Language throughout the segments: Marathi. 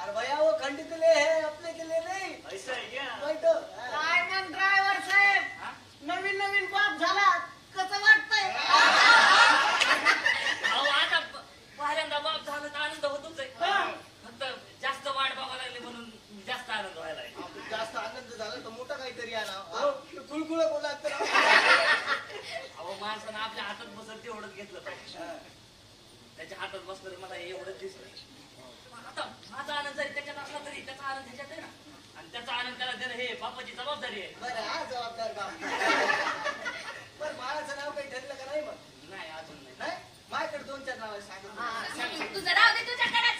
अरे भैया वो खंडित ले है अपने काय मग ड्रायव्हर साहेब, नवीन नवीन बाप झाला, कसं वाटतंय? अहो आता पहिल्यांदा बाप झालं तर आनंद होतोच आहे, फक्त जास्त वाट बघायला लागली म्हणून जास्त आनंद व्हायला आहे. जास्त आनंद झाला तर मोठा काहीतरी आणा, कुळकुळ बोला. अहो माणसानं आपल्या हातात बसत तेवढंच घेतलं पाहिजे. त्याच्या हातात बसलं मला एवढंच दिसलं. आता माझा आनंद जरी त्याच्यात असला तरी त्याचा आनंद ह्याच्यात आहे ना, आणि त्याचा आनंद त्याला देणं हे बापाची जबाबदारी आहे. बरं हा जबाबदार काम. बरं बाळाचं नाव काही ठरलं का नाही? मग नाही अजून नाही. नाही, माझ्याकडे 2-4 नाव सांगितलं. तुझं राव दे तुझ्याकडेच.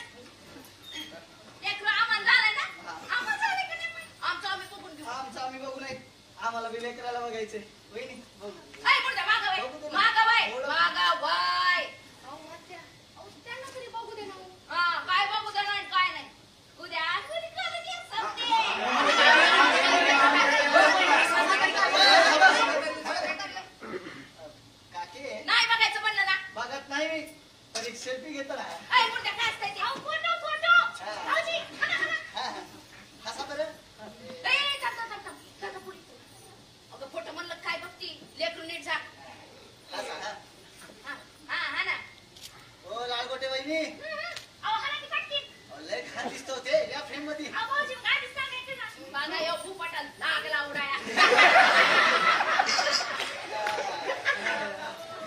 लेकरं आम्हाला झालंय ना, आम्हाला झालंय का नाही? आमचं आम्ही बघून घेऊ. आमचं आम्ही बघू नाही, आम्हाला बी लेकराला बघायचंय. वहिनी बघू. ऐ पुढच्या मागावाय मागावाय. त्यांना तरी बघू दे ना. हा काय बघू दे नाही काय नाही. उद्या घरी करून ये सांगते. काकी नाही बघायचं म्हणलं ना. बघत नाही पण एक सेल्फी घेतो ना. ऐ पुढच्या काय असतंय ते? Photo photo. भाऊजी हसा बरं. ए थांब पुढे. अगं फोटो म्हणलं काय बघती? लेकरू नीट जा. हसा हा ना. ओ लालगोटे वहिनी, अहो हा ना काढती. लय खान दिसतो ते या फ्रेम मध्ये. अहो भाऊजी काय दिसतं माहिती ना? बघा यो फुफाटा लागला उडाया.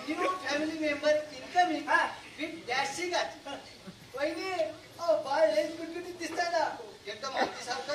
New family member incoming with dashing आजी. वहिनी ओ बाळ लय गुटगुटीत दिसताय ना, एकदम आजीसारखं.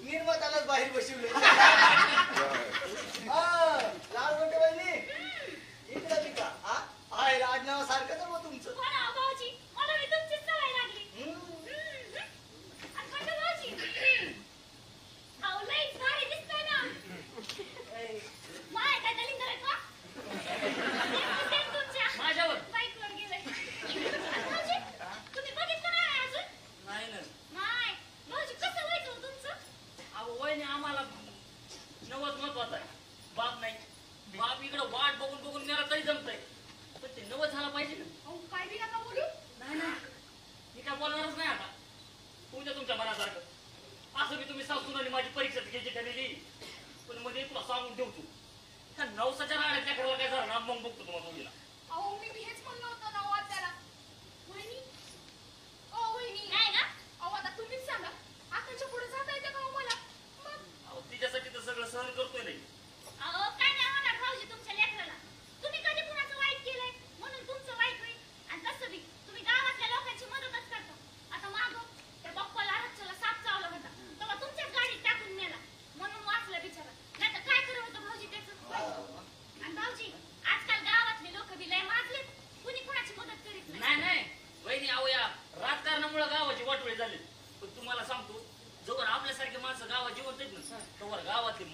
निर्मातालाच बाहेर बसवले. लालगोटे वहिनी इकडे तिका आहे राजनावासारखं तर मग तुमचं.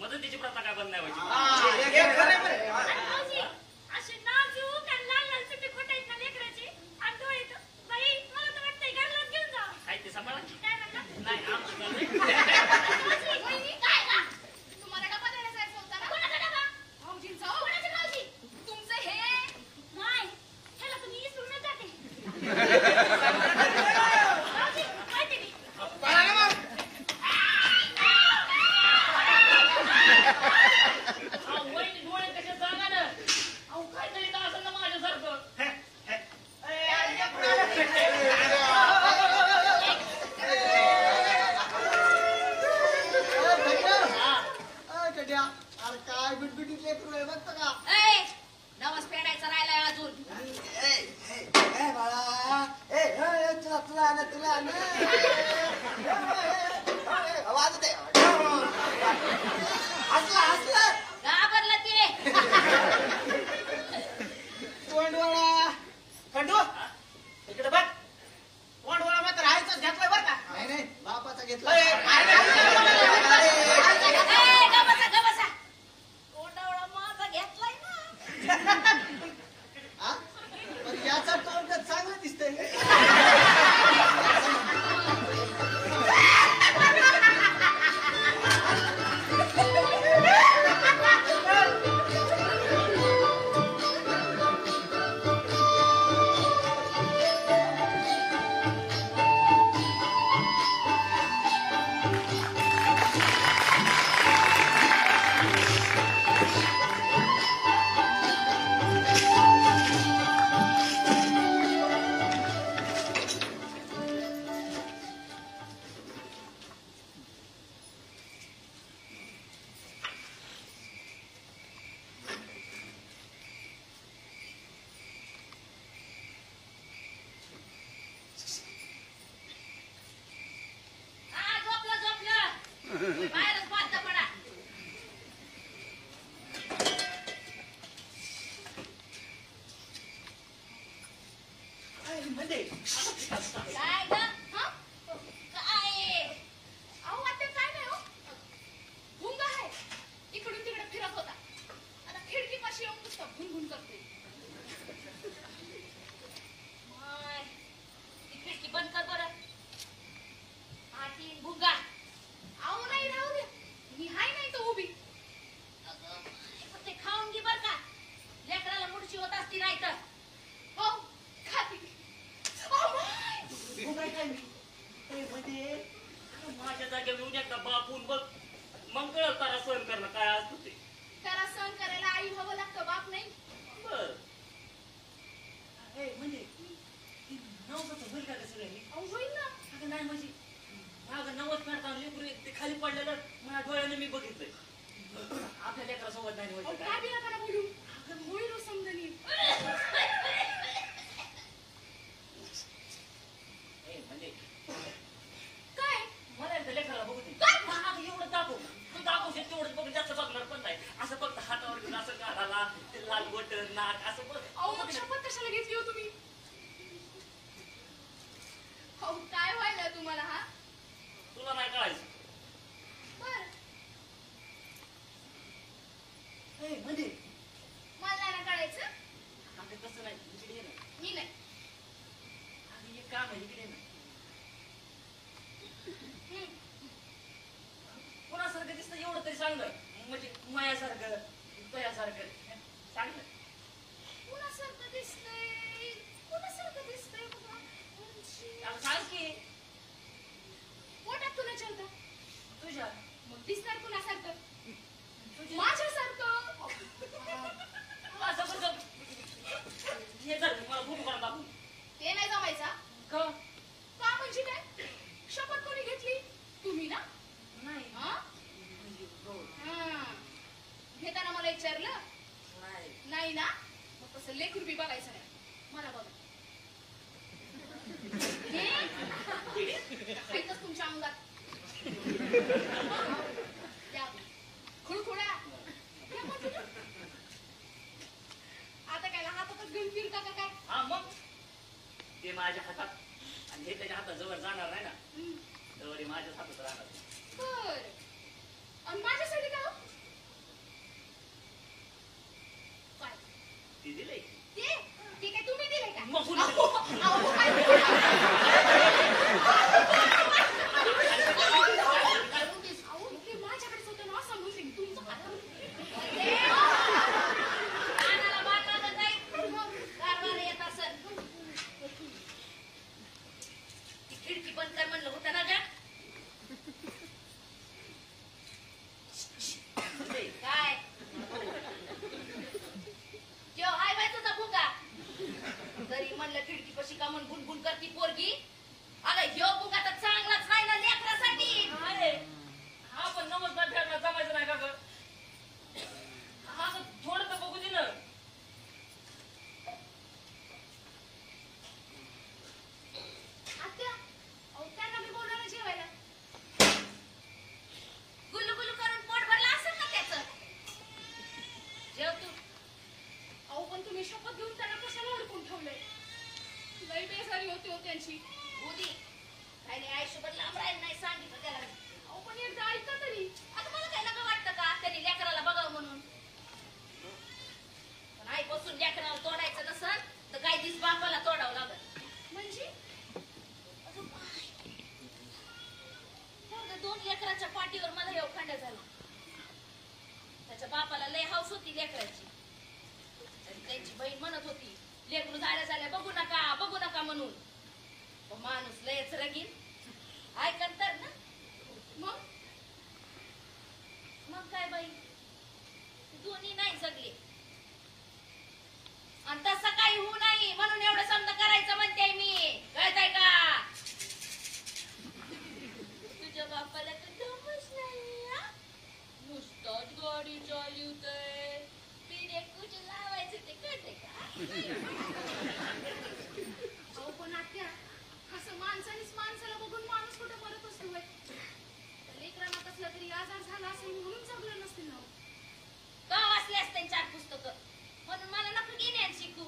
मदतीची प्रथा काय बंद नाही व्हायची. सांभाळा नाही आमचं तुला वाजत आहे हसला हसला घाबरला ते तोंडवाळा खंडू इकडे बघ तोंडवाळा मात्र राहायचं घेतलाय बरं का नाही नाही बापाचा घेतला अरे, गबसा तोंडावळा माझा घेतलाय ना हा? पण याचा तोंड चांगलं दिसतंय हा झोपलं बाहेरच पाहता पडा म्हणजे काय ग हा काय अहो आता काय नाही हो भुंगा आहे इकडून तिकडे फिरत होता आता खिडकीपाशी येऊन नुसतं भुनभुन करते माय, ती खिडकी बंद कर बरं आटी भुंगा अहो नाही राहू दे मी हाय नाही तो उभी अगं माय, पण ते खाऊन घे बरं का लेकराला मुडशी होत असती नाही तर हो खाती म्हणजे माझ्या जागेवर येऊन एकदा बापून बघ मग कळत तारा सहन करणं काय असतं ते त्याला सहन करायला आई हवं लागतं बाप नाही बर म्हणजे नवसाचं होईल का रे सगळ्यांनी अहो होईल ना अगं नाही म्हणजे मागं नवस करताना लेकरू ते खाली पडलेलं माझ्या डोळ्याने मी बघितलंय आपल्या लेकरा सोबत नाही अहो व्हायचं काय काय बिना करा बोलू अगं होईल हो समजणी म्हणजे काय मला एकदा लेकराला बघू दे काय? अगं एवढं दाखव तू दाखवशील तेवढंच बघ जास्त बघणार पण नाही असं फक्त हातावर घेऊन असं काढाला ते लाल बटन नाक असं बघ अहो मग शपथ कशाला घेतली हो तुम्ही अहो काय व्हायला तुम्हाला हा तुला नाही कळायचं बर म्हणजे मला नाही ना कळायचं अगं तसं नाही इकडे ये ना मी नाही अगं हे काम आहे इकडे ये ना हम्म. कोणासारखं दिसतं एवढं तरी सांग ना म्हणजे मायासारखं तयासारखं सांग ना कुणासारखं दिसतंय कुणासारखं दिसतंय बघा उंची. अगं सांग की पोटात कुणाच्या होता तुझ्या मग दिसणार कुणासारखं तुझ्या माझ्यासारखं असं कसं हे जर मला फोटो काढून दाखव ते नाही जमायचा का का म्हणजे काय शपथ कोणी घेतली तुम्ही ना नाही हा म्हणजे हो हा. घेताना मला विचारलं नाही नाही ना मग तसं लेकरू बी बघायचं नाही मला बघा हायतच तुमच्या अंगात या खुळखुळा या मोठं. आता काय हातातच घेऊन फिरता का काय हा मग ते माझ्या हातात आणि हे त्याच्या हातात जवळ जाणार नाही ना हम्म. जवळ हे माझ्याच हातात राहणार बर आणि माझ्यासाठी काय हो? काय ती दिलंय ते काय तुम्ही दिले का मग कोणी अहो, दिलं? अहो, काय अहो, ते माझ्याकडेच होतं ना असं म्हणते मी, तुमचं काय? कानाला बाण लागत नाही. मग कारभार येत असेल. ती खिडकी बंद कर म्हणलं होतं ना गं? काय जेव हाय बाय तुझा भुंगा तरी म्हणलं खिडकी पशी का म्हणून बुनबुन करती पोरगी अगं ह्यो भुंगा तर चांगलाच नाही ना लेकरासाठी अरे हा पण नमस्कार फेडला जमायचं नाही का ग हा तर थोडं तर बघू दे ना आत्या लेकराची. आणि त्यांची बहीण म्हणत होती लेकरू झाल्या बघू नका म्हणून. माणूस लयच रगीन ऐकन तर ना. मग काय बाई दोन्ही नाही जगले. आणि तसं काही होऊ नाही म्हणून एवढं समजा करायचं म्हणते मी. कळतंय का? तुझ्या बापाला तर दमच नाही हा? नुसताच गाडी चालवतोय. पिढे कुठे लावायचं ते कळतंय का? पण आत्या असं माणसाला बघून माणूस कुठे मरत असतो. लेकरांना कसला तरी आजार झाला असेल म्हणून जगलं नसतील ना. का वाचले असते 4 पुस्तकं म्हणून मला नको घेण्यात शिकू.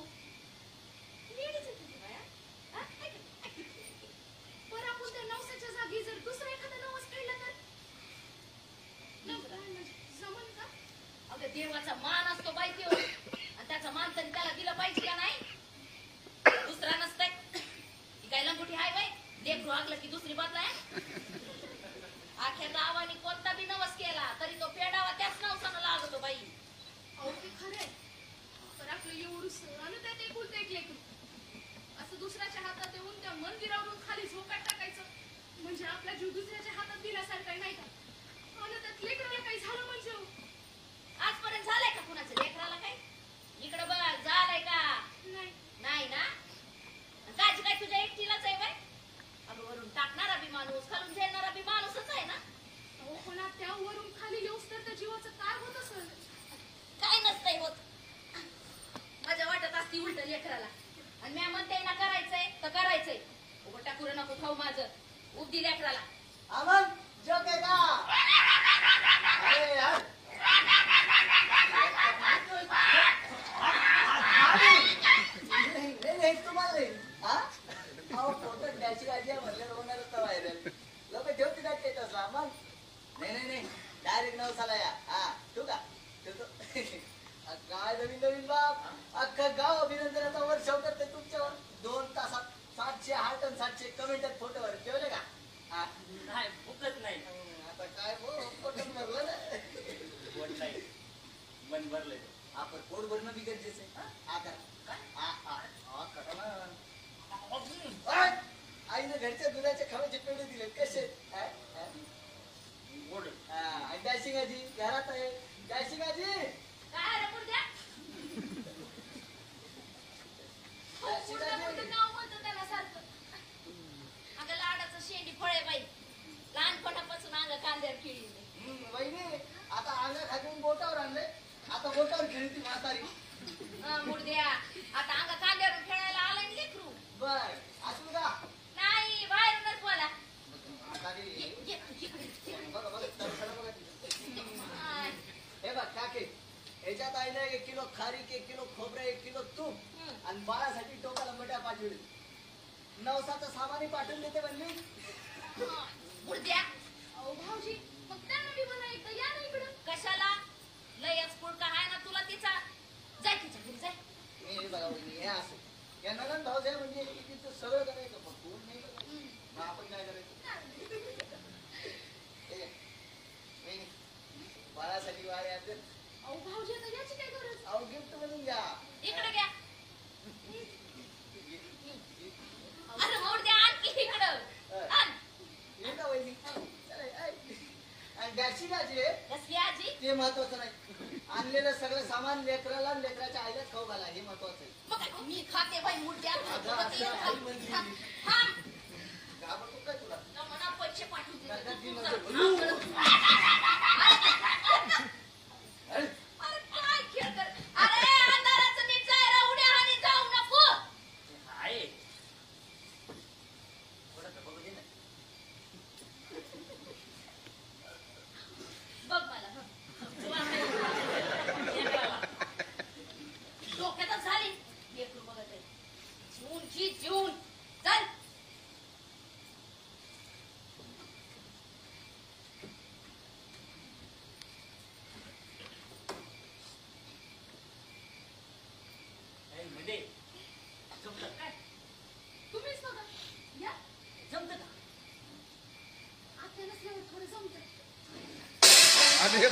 बरं आपण त्या नवसाच्या जागी जर दुसरं एखादं नवस खेळलं तर जमन का? अगं देवाचा मान असतो बाई देव आणि त्याचा मान तरी त्याला दिला पाहिजे का नाही? दुसरा नसतंय ही काय लंगोटी हाय बाई. लेकरू आगलं की दुसरी बदलाय. आख्या गावाने कोणता बी नवस केला तरी तो पेडावा त्याच नवसानं लागतो बाई. अहो ते खरंय. तर आपलं एवढं आणि त्यात एकुलतं एक लेकरू असं दुसऱ्याच्या हातात येऊन त्या मंदिरावरून खाली झोकाट टाकायचं म्हणजे आपला जीव दुसऱ्याच्या हातात दिल्यासारखं नाही का? आणि त्यात लेकराला काही झालं म्हणजे आजपर्यंत झालंय का कुणाचं लेकराला काय? इकडं बघ झालंय का? नाही ना. काळजी काय तुझ्या एकटीलाच आहे बाई. अगं वरून टाकणारा बी माणूस खालून झेलणारा बी माणूसच आहे ना. अहो पण त्यावरून खाली येऊस तर त्या जीवाचं काय होत असेल? काय नसतंय होत. माझ्या वाटत असती उलट लेकराला. आणि मी म्हणते ना करायचंय तर करायचंय. उघड टाकूर नको खाऊ माझं. उपदी लेकराला. अमन जोक आहे का? अरे यार नाही तुम्हाला नाही. हा अहो फोटो डॅशी गाडी म्हणलं होणारच तर व्हायरल. लोक ठेवते ना ते तसं अमन. नाही डायरेक्ट नवसाला या. हा ठेवू का? ठेवतो. काय नवीन बाप अख्खं गाव अभिनंदनाचा वर्षाव करते तुमच्यावर. 2 तासात 700 हार्ट आणि 700 कमेंट आहेत फोटोवर. ठेवले का? हा नाही भूकच नाही. आता काय पोट भरलं ना. पोट नाही मन भरलंय. आपण पोट भरणं बी गरजेचं आहे. आता आईनं घरच्या दुधाचे खवाचे पेढे दिले कसे? गोड. डॅशिंगाजी घरात आहे. डॅशिंगाजी काय रे मुर्द्या? नाव म्हणतो त्याला सारखं. अगं लाडाचं शेंडी फळे बाई. लहानपणापासून अंग कांद्यावर खेळली. वहिनी आता अंगा खाली बोटावर आणले. आता बोटावर खेळती म्हातारी. मुर्द्या आता अंग कांद्यावर खेळायला आलाय ना लेकरू. बर असू का? नाही बाहेरूनच बोला. म्हातारी बघा तडफडा बघा तिथं. हाय. हे बघ काके ह्याच्यात आईनं 1 किलो खारीक 1 किलो खोबरं 1 किलो तूप आणि बाळासाठी टोकाला मट्या पाठवली. नवसाचं सामानही पाठवून देते म्हणली. मुर्द्या अहो भाऊजी मग त्यांना बी म्हणा एकदा या ना इकडं. कशाला? लयच पुडका आहे ना तुला तिचा. जाय तिच्या घरी जाय. मी बघा वहिनी हे असं या नंदन भाऊ साहेब म्हणजे तिचं सगळं करायचं पण कोण नाही करायचं. मग आपण काय करायचं? वहिनी बाळासाठी वारे आणते. अहो भाऊजी आता याची काय गरज? अहो गिफ्ट म्हणून घ्या. इकडे घ्या. अरे मुर्द्या आण की इकडं. आण. ये ना वहिनी. आणि डॅशी गाजी कसली आजी? ते महत्वाचं नाही. आणलेलं सगळं सामान लेकराला लेकराच्या आईला खाऊ घाला हे महत्वाचं आहे. मग मी खाते बाई मुर्द्या. अगं, असं आई म्हणली. थांब. घाबरतो काय तुला? मला पैसे पाठवून दे. नका ती तू नका. अरे काय खेळ कर. अरे अंधाराचं नीट जाय रे. उड्या हानी जाऊ नको. आहे थोडं बघू दे ना. बघ मला. डोक्यातच झाली. लेकरू बघत आहे. जून चल. म्हणजे जमतं काय? तुम्हीच बघा या. जमतं का? आत्या नसल्यावर थोडं जमतं. अरे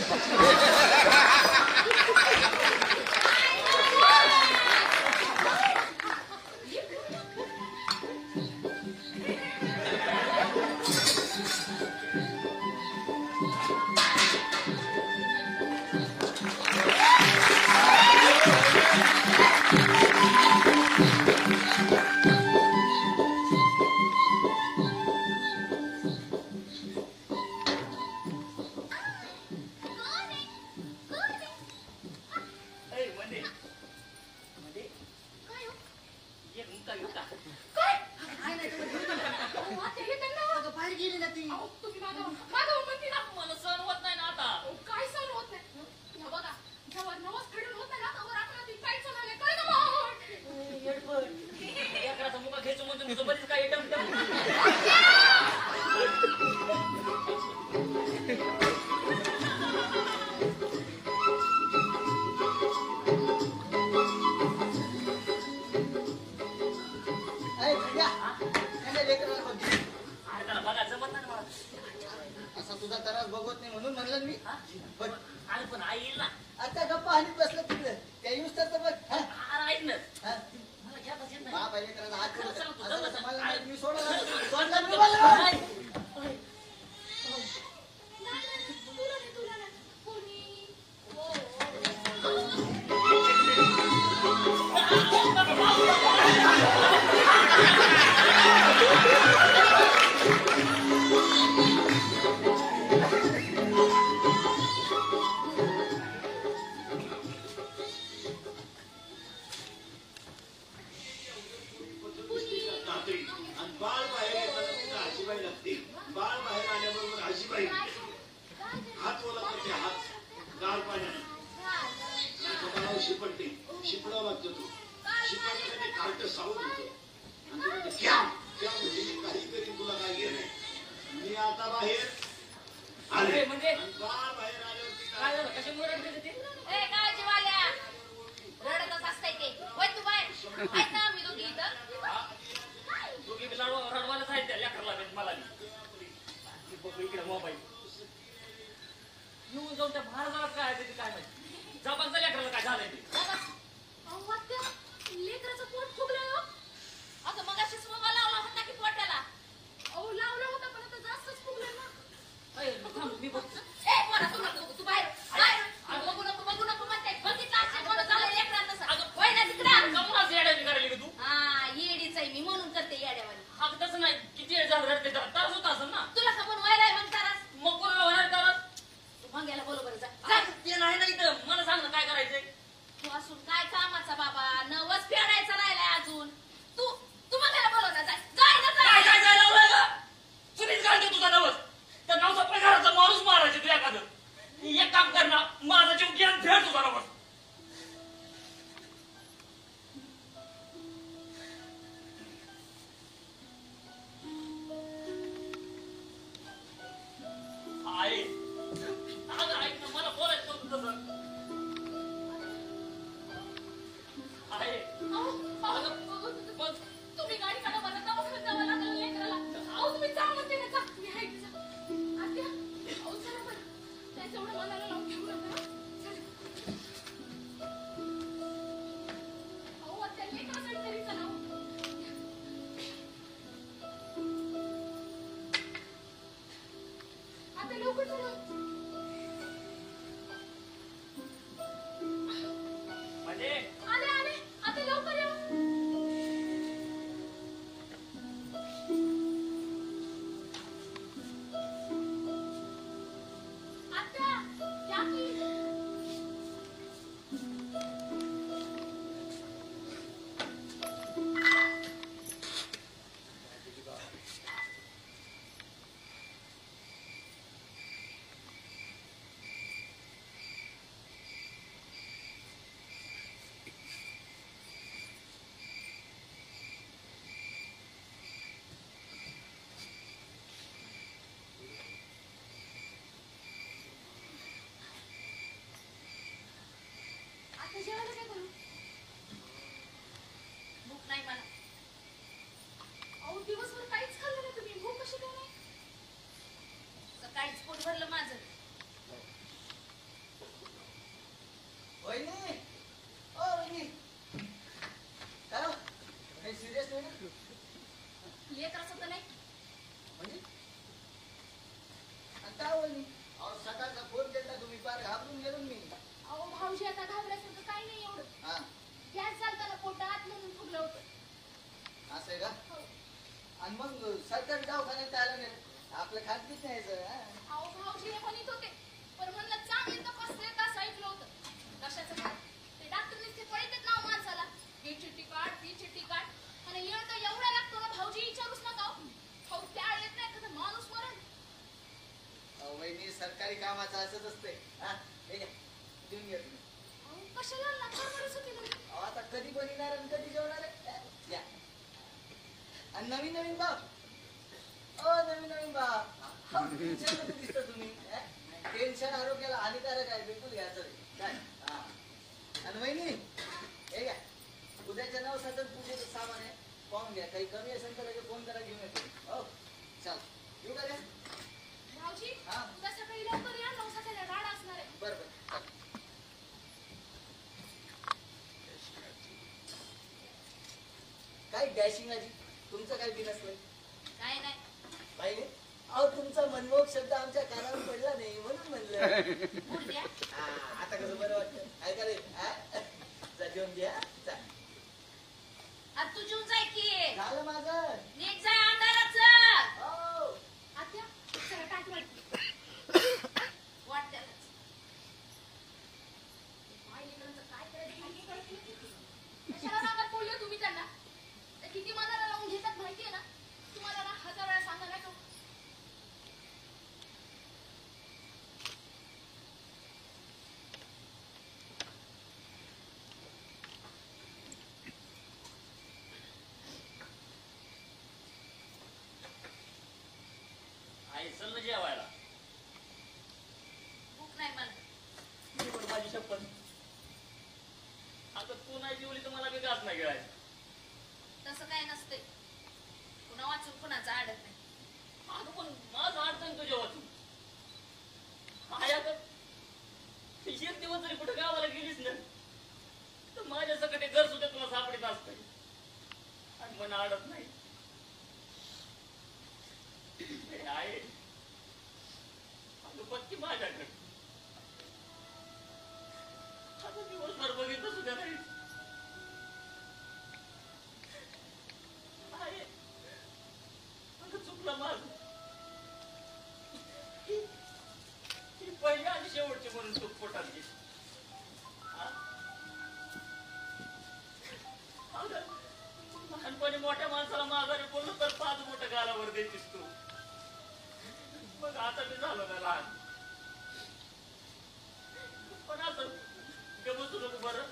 असा तुझा त्रास बघवत नाही म्हणून म्हणलं मी. हा? पण अरे पण आई येईल ना. आता गप्पा हानीत बसलं तिकडे त्या येऊस तर बघ. हा? अरे ऐक ना. हा? मला घेताच येत नाही. बाप आहे लेकराला हात खरं पुढे. सांगतो, असं जमलं कसं मला तर. माहित, मी सोडलं. सोडलं मी तर. मला. आई. नाही, तुला नाही. कोणी? तातडी आणि बाळ बाहेर येताना तिथं आजीबाई लागते. बाळ बाहेर आल्याबरोबर आजीबाई हात ओला करते. हात गाळ पाण्याने बाळावर शिपडते. शिपडावं लागतं तो. शिपडताना ते कार्ट सावध होतं आणि ते म्हणते क्या क्या म्हणजे मी काही करीन तुला काय घे नाही. मी आता बाहेर आले म्हणजे? आणि बाळ बाहेर आल्यावरती काय झालं? कशामुळे रडते ते? ए काळजीवाल्या रडतच असतंय ते. होय तू बाहेर आहेत ना आम्ही दोघी इथं. दोघी बी रडवायलाच आहेत त्या लेकराला बी, मला बी. ती बघ इकडे मोबाईल येऊन जाऊन त्या महाराजाला काय आहे ते काय माहिती. जबाबदार लेकराला काय झालंय ते. अहो, आत्या, लेकराचं पोट फुगलंय हो. अगं मगाशीच मोबाईल लावला होता की पोटाला. अहो, लावला होता पण आता जास्तच फुगलंय ना. अय, थांब, मी बघ. ए पोरा तू नको तू बाहेर बाहेर बघू नको म्हणते. बघितलं असेल कोण झालं लेकरात तसं. अगं, होय ना तिकडं. कमळाचं येड्यावानी करायली का तू? हा येडीच आहे मी म्हणून करते येड्यावानी. हा तसं नाही. किती वेळ झालं रडते तर त्रास होत असेल ना. तुला का पण व्हायला म्हणताना मग कोणाला होणार त्रास? तू भांग्याला बरोबर जा. अरे, ते नाही ना इथं. मला सांग ना काय करायचंय. तू असून काय कामाचा बाबा नवस फेडायचा राहिलाय अजून. तू तू भांग्याला बोलव ना. जाय ना काय जा. काय काय लावलंय का? चुलीच घालते तुझा नवस. त्या नवसा पगाराचा माणूस मारायचे तुझ्या एखादं. एक काम कर ना, माझा जीव घ्यान फेड तुझा नवस. आई, अगं ऐक ना, मला बोलायचं नव्हतं तसं. आई, अहो, पण तुम्ही गाडी काढा मला दवाखान्यात जावं लागलं लेकराला. अहो, तुम्ही जा म्हणते ना, जा. मी आहे इथे, जा. आत्या, अहो, चला बरं. त्याचं एवढं मनाला लावून घेऊ नका, हं. चला. अहो, आत्या, लेकरासाठी तरी चला, हो. आत्या, लवकर चला. म्हणजे आले. आत्या, लवकर या. आत्या, या की. आत्या, जेवायला काय करू? भूक नाही मला. अहो, दिवसभर काहीच खाल्लं नाही तुम्ही. भूक कशी काय नाही? सकाळीच पोट भरलं माझं. वहिनी. ओ वहिनी. काय हो? काही सिरियस नाही ना? लेकराचं तर नाही. म्हणजे? आणि काय वहिनी? अहो सकाळचा फोन केला तुम्ही फार घाबरून गेलो मी. अहो, भाऊजी आता घाबरायसारखं काही नाही एवढं. हा गॅस चालताना पोटात म्हणून फुगलं होतं. असं आहे का? हो. आणि मग सरकारी दवाखान्यात आलं नाही. आपलं खाजगीच न्यायचं. हा? अहो, भाऊजी हे म्हणत होते. पण म्हणलं चांगली तपासले तास ऐकलं होतं. कशाचं काय? ते डॉक्टरनीच ते पळीतात नाव माणसाला. ही चिठ्ठी काढ, ती चिठ्ठी काढ. आणि येळ तर एवढा लागतो ना भाऊजी विचारूच नका हो. हो, त्या येत नाही एखादा माणूस मरण. अहो, वहिनी सरकारी कामाचं असंच असतंय. हा हे घ्या. देऊन घ्या तुम्ही. अहो, कशाला लागणार बरंच होती ना. अहो, आता कधी बनणार आणि कधी जेवणार आहे? घ्या. आणि नवीन नवीन बाप. नवीन बाप. टेन्शनमध्ये दिसता तुम्ही. टेन्शन आरोग्याला हानिकारक आहे. बिलकुल घ्यायचं नाही. काय? हा. आणि वहिनी हे घ्या. उद्याच्या नवसाचं पूजेचं सामान आहे. पाहून घ्या. काही कमी असेल तर लगेच फोन करा, घेऊन येतो. हो चल येऊ का रे? डॅशिंग आजी तुमचं काय बी नसलं काय नाही पाहिले अहो तुमचा मनमोहक शब्द आमच्या कानावर पडला नाही म्हणून म्हणलं बोल द्या हा, आता कसं बरं वाटतं काय करेल जा जेवण घ्या जा आता तू जेवून जाय की झालं माझं नीट जाय अंधाराचं हो आत्या चला टाक वाटते वाट त्यालाच काय लेकरांचं काय करायचं माहिती कळत नाही. कशाला रागात बोलले तुम्ही त्यांना ते किती मनाला लावून घेतात माहितीये ना तुम्हाला ना 1000 वेळा सांगा ना तो आई चल ना जेवायला. भूक नाही मला मी पण माझी शपथ आता तू नाही जेवली तर मला बी घास नाही गिळायचं. तसं काय नसतंय कुणा वाचून कुणाचं आडत नाही अगं पण माझं अडचण तुझ्या वाचून आई आता एक दिवस जरी कुठे गावाला गेलीस ना तर माझ्या सगळं घर सुद्धा तुला सापडीत असतंय आणि मन अडत नाही. हे आहे अगं पत्ती माझ्याकडे आता दिवसभर बघितलं सुद्धा नाही. आहे अगं चुकलं माझं. ही पहिली आणि शेवटची म्हणून चूक पोटात गेली. अगं लहानपणी मोठ्या माणसाला माघारी बोललो तर 5 मोठं गालावर देतीस तू. मग आता मी झालो ना लहान पण असं गमसू नको बरं.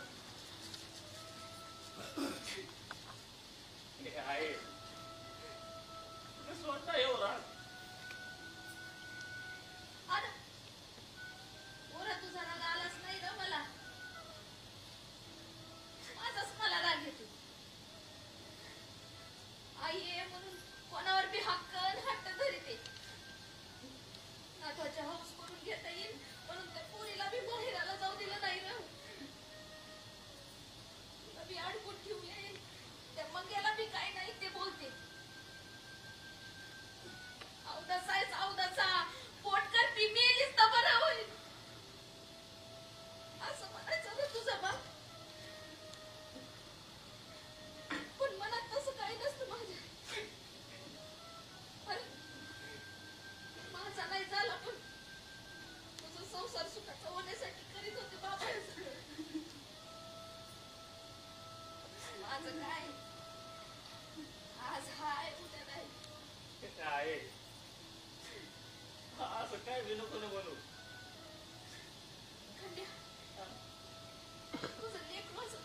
हे आहे स्वतः एवढा अरे पोरा तुझा राग आलाच नाही ना मला माझाच मला राग येतो. आई आहे म्हणून कोणावर बी हक्क आणि हट्ट धरते. नातवाच्या हौस करून घेता येईल म्हणून त्या पोरीला बी बाहेराला जाऊ दिलं नाही ना. तिला बी अडकून ठेवले त्या मंग्याला बी काय नाही ते बोलते. अवदासा आहेस अवदासा पोटकर ती मेलीस तर बरं होईल असं म्हणायचं ना तुझं बाप. पण मनात तसं काही नसतं माझ्या. अरे माझा नाही झाला पण तुझा संसार सुखाचा होण्यासाठी करीत होते बाबा हे सगळं. माझं काय आज हाय उद्या नाही. आहे असं काय बी नको ना म्हणू. खंड्या तुझं लेकरू असं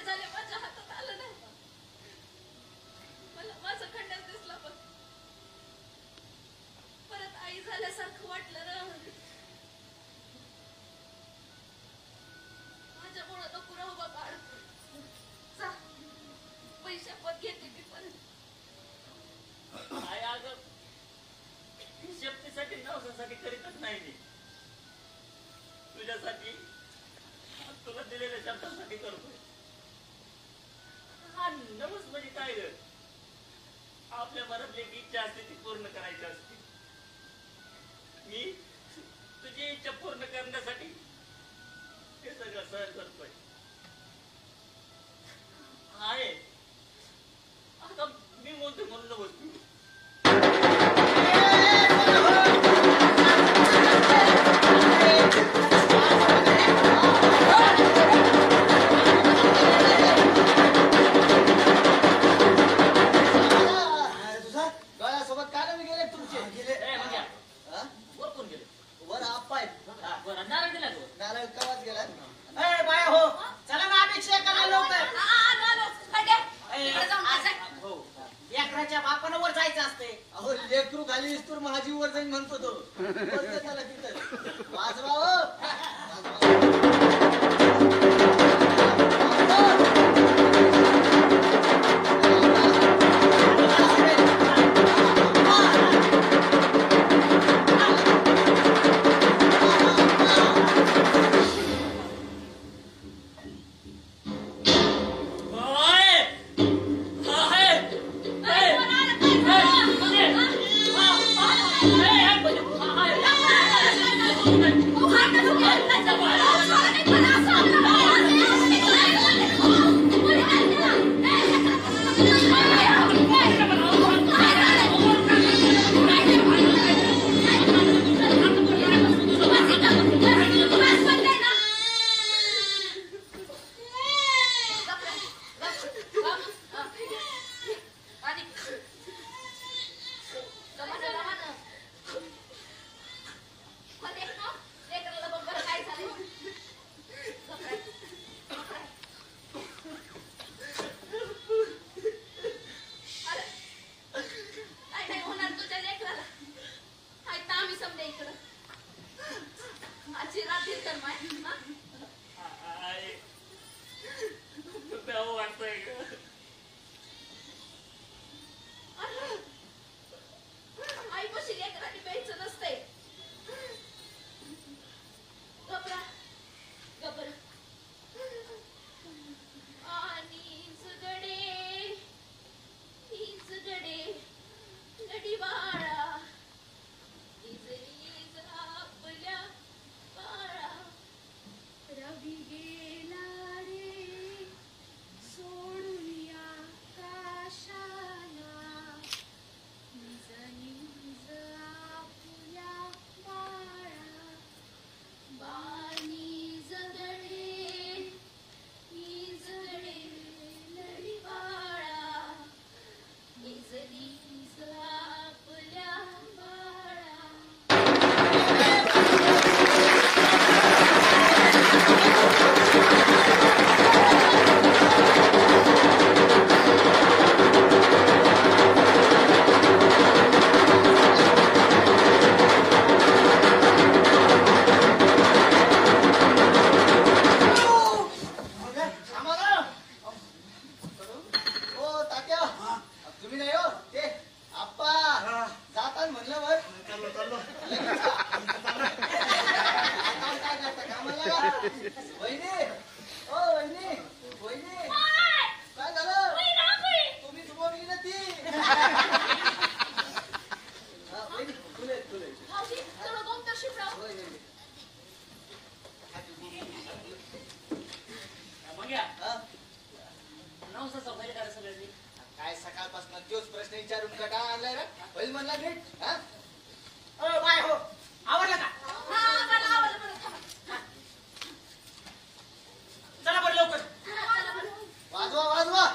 झाल्या माझ्या हातात आलं नाही. मला माझं खंड्याच दिसला पण परत आई झाल्यासारखं वाटलं ना. माझ्यामुळं नको राहू बाबा अडकून. जा पैशापत घेते मी परत. आहे अगं शक्तीसाठी नवसासाठी करीतच नाही मी. तुझ्यासाठी तुला दिलेल्या शब्दासाठी करतोय. हा नवस म्हणजे काय ग आपल्या मनातली एक इच्छा असते ती पूर्ण करायची असते. मी तुझी इच्छा पूर्ण करण्यासाठी हे सगळं सहन करतोय. आहे आता मी म्हणतो म्हणून वस्तू डोळ्यासोबत काय नाही गेले तुमचे गेले म्हणजे हा? वर कोण गेले वर आप्पा आहेत बरं नारळ दिला तू नारळ कवाच गेला ए बाया हो चला ना अभिषेक करा लवकर. आलो खंड्या इकडे जाऊन बसा. हो लेकराच्या बापानं वर जायचं असते. अहो लेकरू खाली विस्तूर माझी वर जाईन म्हणतो तो बोलतो त्याला तिथं वाजवा हो. आहे काय सकाळपासून तोच प्रश्न विचारून कटा आणलाय रे बैल म्हणला नीट हा बाय हो आवडलं का चला बरं लवकर वाजवा वाजवा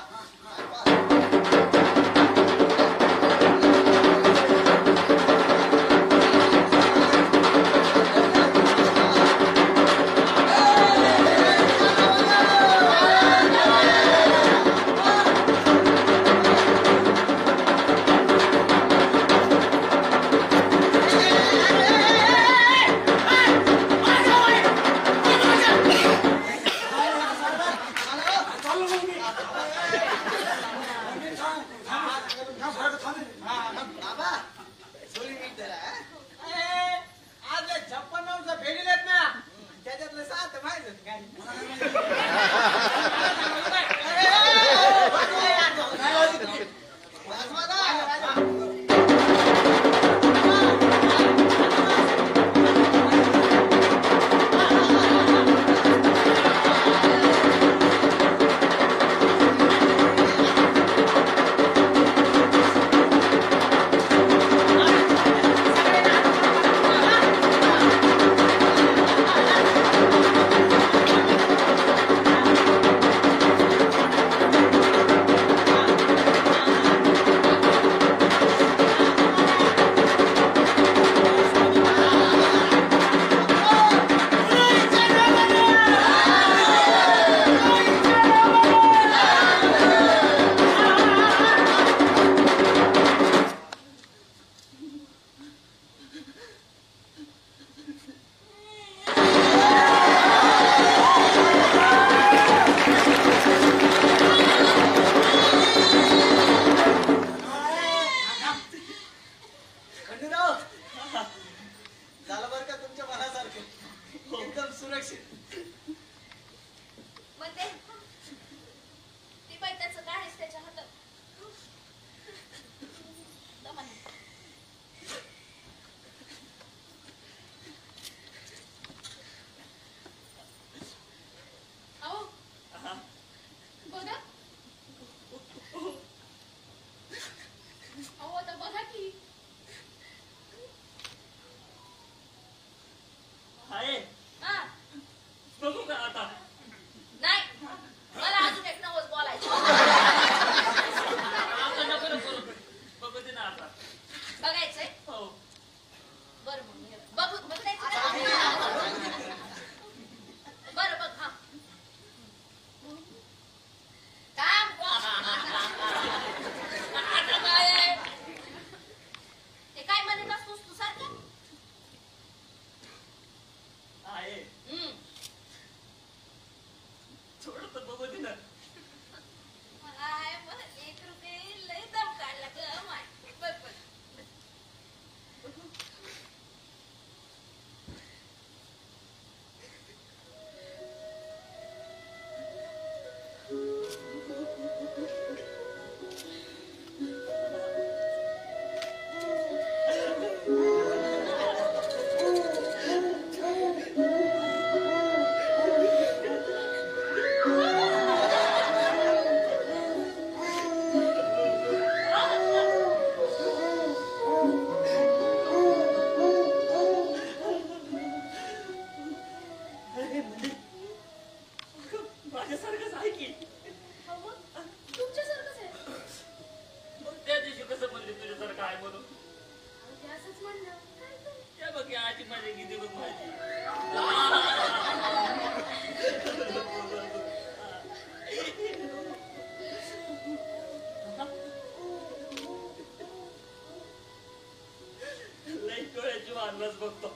डोळ्याची वानच बघतो.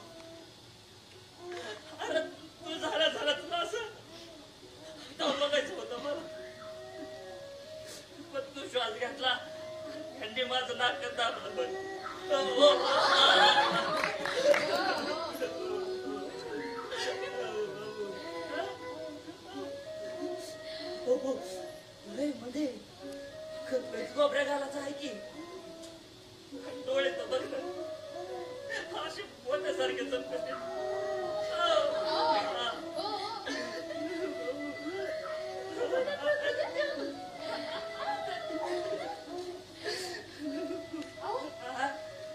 अरे तू झाला तुला असं जाऊन बघायचं होतं मला, पण तू श्वास घेतला यांनी माझं नाक दाबलं. पण मध्ये गोबऱ्या घालायचं आहे की डोळे तर बघ ना असे मोठ्यासारखे चमकते.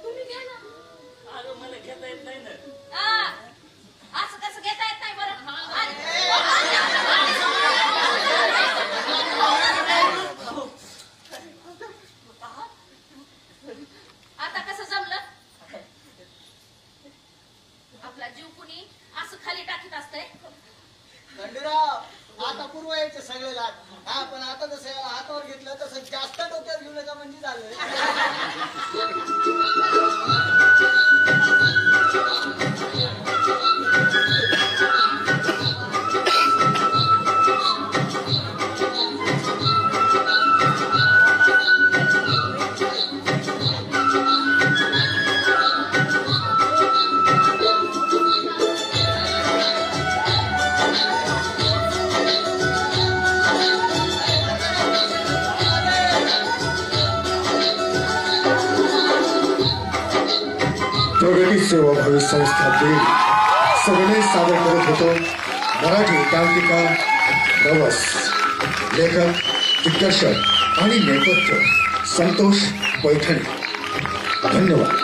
तुम्ही घ्या ना. अगं मला घेता येत नाही ना. असं कसं घेता येत नाही बरं. आता कसं जमलं? आपला जीव कुणी असं खाली टाकीत असतंय. खंडूराव आता पूर्व यायचे सगळे लाट. हा पण आता जसं याला हातावर घेतलं तसं जास्त डोक्यात घेऊ नका म्हणजे झालं. प्रगती सेवाभावी संस्था बीड सगळे सादर करत होतो मराठी एकांकिका नवस. लेखक, दिग्दर्शक आणि नेपथ्य संतोष पैठणे. धन्यवाद.